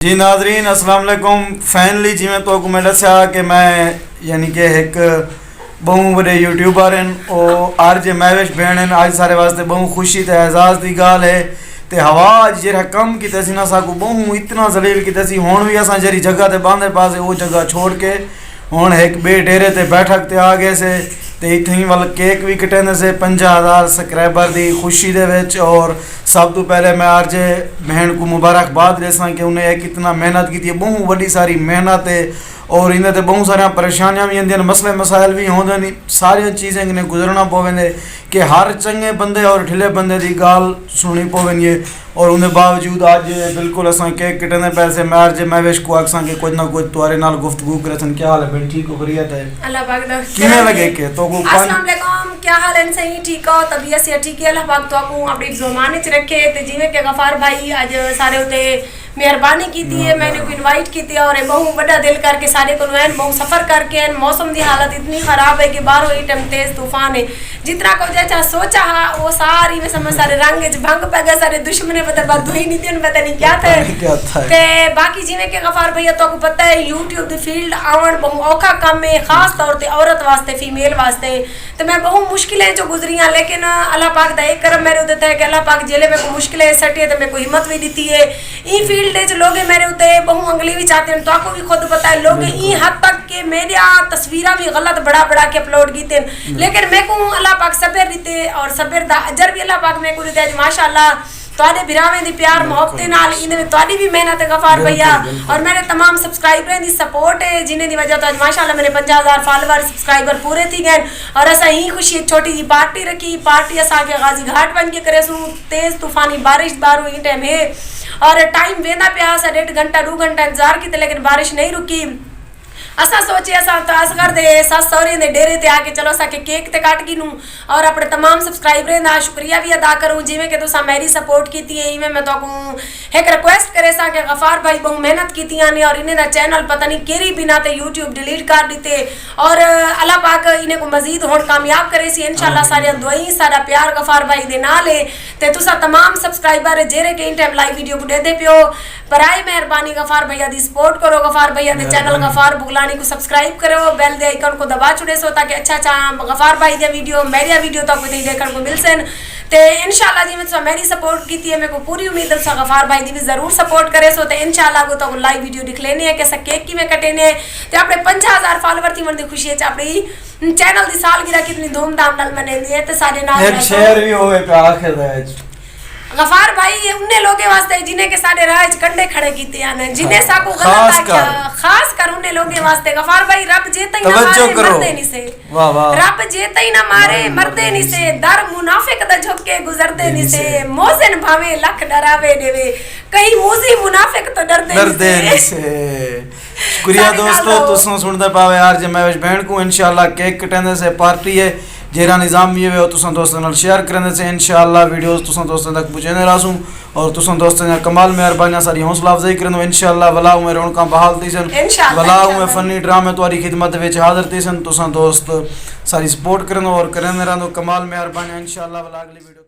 जी नाजरीन अस्सलाम वालेकुम। फाइनली जिमें तो मैं दसा कि मैं यानी कि एक बहु बड़े यूट्यूबर हैं और आरजे महवेश भैन हैं। आज सारे वास्ते बहु खुशी ते एजाज़ की गाल है ते हवा जरा कम की तसी ना साकू बहु इतना जलील की तसी हुण भी असां जरी जगह ते बांधे पासे वो जगह छोड़ के हुण एक बे डेरे ते बैठक ते आ गए से ते इतनी वाल केक भी कटेंदे से 50,000 सबसक्राइबर की खुशी दे विच। और सब तो पहले मैं आरजे बहन को मुबारकबाद देसा कि उन्हें एक इतना मेहनत की बहु बड़ी सारी मेहनत है और इन्हें बहुत सारिया परेशानियां भी आंदियां मसले मसाइल भी होंदे नहीं सारिया चीज़ें इन्हें गुजरना पवेंदे कि हर चंगे बंदे और ढिले बंदे की गाल सुनी पवेंदी है। और उन्हें बावजूद आज बिल्कुल असा केक कटने पैसे मैं आरजे महवेश को आखसा कि कुछ ना कुछ तुम्हारे नाल गुफ्तगू करसन। क्या हाल है बहन? ठीक हो? बढ़िया है अल्लाह पाक दा किने लगे के तो को अस्सलाम वालेकुम। क्या हाल है? सही ठीक हो? तबीयत से ठीक है? अल्लाह पाक तो को अपनी ज़ुबान च रखे ते जिवें के गफार भाई आज सारे उते मेहरबानी की है मैंने को इनवाइट की और बहुत बड़ा दिल करके सारे को बहुत सफ़र करके मौसम की हालत इतनी ख़राब है कि बाहर हुई टाइम तेज़ तूफान है जितना को जैसा सोचा हा वो सारी में समझ सारे रंग भंग पै गए सारे दुश्मन पता बात हुई नहीं थी पता नहीं क्या था ते बाकी जिवें के गफार भैया तो पता है यूट्यूब की फील्ड आवन बहुत औखा काम है खास तौर पर औरत वास्ते फीमेल वास्ते तो मैं बहुत मुश्किलें जो गुजरियाँ लेकिन अल्लाह पाक दा एक करम मेरे उते है कि अल्लाह पाक जेले में को मुश्किलें सटी है तो मेरे को हिम्मत भी दी है ई फील्ड लोग मेरे उते बहु अंगली भी चाहते हैं तो आपको भी खुद पता है लोग ई हद तक के मेरे तस्वीरें भी गलत बड़ा बड़ा के अपलोड कीते लेकिन मैं को अल्लाह पाक सब्र दीते और सब्र दा अजर भी अल्लाह पाक मैं को दीते माशाअल्लाह तुहाडे भिरावें दी प्यार मोहब्बत नाल इने में तुहाडी भी मेहनत है गफार भैया और मेरे तमाम सब्सक्राइबरों दी सपोर्ट है जिन्हें दी वजह तो आज माशाअल्लाह मेरे 50,000 फॉलोअर सब्सक्राइबर पूरे थी गए और ऐसा ही खुशी एक छोटी जी पार्टी रखी पार्टी असा के गाजी घाट बन के करे सु तेज तूफानी बारिश बारू ही टाइम है और टाइम वेंदा पिया सा 1.5 घंटा 2 घंटा इंतजार किते लेकिन बारिश नहीं रुकी। असा सोचे असा तो असगर दे सस सौरे दे डेरे ते आके चलो असा के केक ते काट गिनू और अपने तमाम सब्सक्राइबरें दा शुक्रिया भी अदा करूं जिवें के तुसा मेरी सपोर्ट कीती है इवें मैं तो को एक रिक्वेस्ट करे सा के गफार भाई बहुत मेहनत कीतियां ने और इन्हें दा चैनल पता नहीं केरी बिना ते YouTube डिलीट कर दीते और अल्लाह पाक इन्हें को मजीद होड़ कामयाब करे सी इंशाल्लाह सारे दुआई सारा प्यार गफार भाई दे नाल है ते तुसा तमाम सब्सक्राइबर जेरे के इन टाइम लाइव वीडियो को दे दे पियो बराए मेहरबानी गफार भैया दी सपोर्ट करो गफार भैया दे चैनल गफार बुगलानी को सब्सक्राइब करो बेल दे आइकन को दबा छुड़े सो ताकि अच्छा गफार भाई दे वीडियो मेरी वीडियो तक देखने को मिल सन ते इंशाल्लाह जी मैं मेरी सपोर्ट की थी मेरे को पूरी उम्मीद है गफार भाई दी भी जरूर सपोर्ट करे सो ते इंशाल्लाह को तो लाइव वीडियो दिख लेने है कैसा केक की में कटेने ते अपने 50,000 फॉलोअर थी मन दी खुशी है अपनी चैनल दी सालगिरह कितनी धूमधाम नाल मनाई है ते सारे नाल एक शेयर भी होवे पे आखिर दा गफार भाई उन्हें लोगे वास्ते जिन्हें के सारे राज कंडे खड़े कीते आने जिन्हें साको गलत आ गया खास कर उन्हें लोगे वास्ते गफार भाई रब जेता ही ना मारे मरदे नहीं से वाह वाह रब जेता ही ना मारे मरदे नहीं से दर मुनाफिक दा झुके गुजरते नहीं से मोहसिन भावे लख डरावे देवे कई मूजी मुनाफिक तो डरदे नहीं से। शुक्रिया दोस्तों तुसों सुनदे पावे आरजे महवेश बहन को इंशाल्लाह केक कटेंदे से पार्टी है जेरा निज़ाम भी है तुसा दोस्तों नाल शेयर करने से इंशाल्लाह वीडियोस तुसा दोस्तों तक पहुँचाने रासूँ और तुसा दोस्तों ने कमाल मेहरबानियां सारी हौसला अफजाई करन इंशाल्लाह वलाउ में रौनका बहाल थीसन वलाउ में फनी ड्रामे तुम्हारी खिदमत विच हाजिर थीसन तुसा दोस्त सारी सपोर्ट करन और करने रहंदो कमाल मेहरबानियां इंशाल्लाह वला अगली वीडियो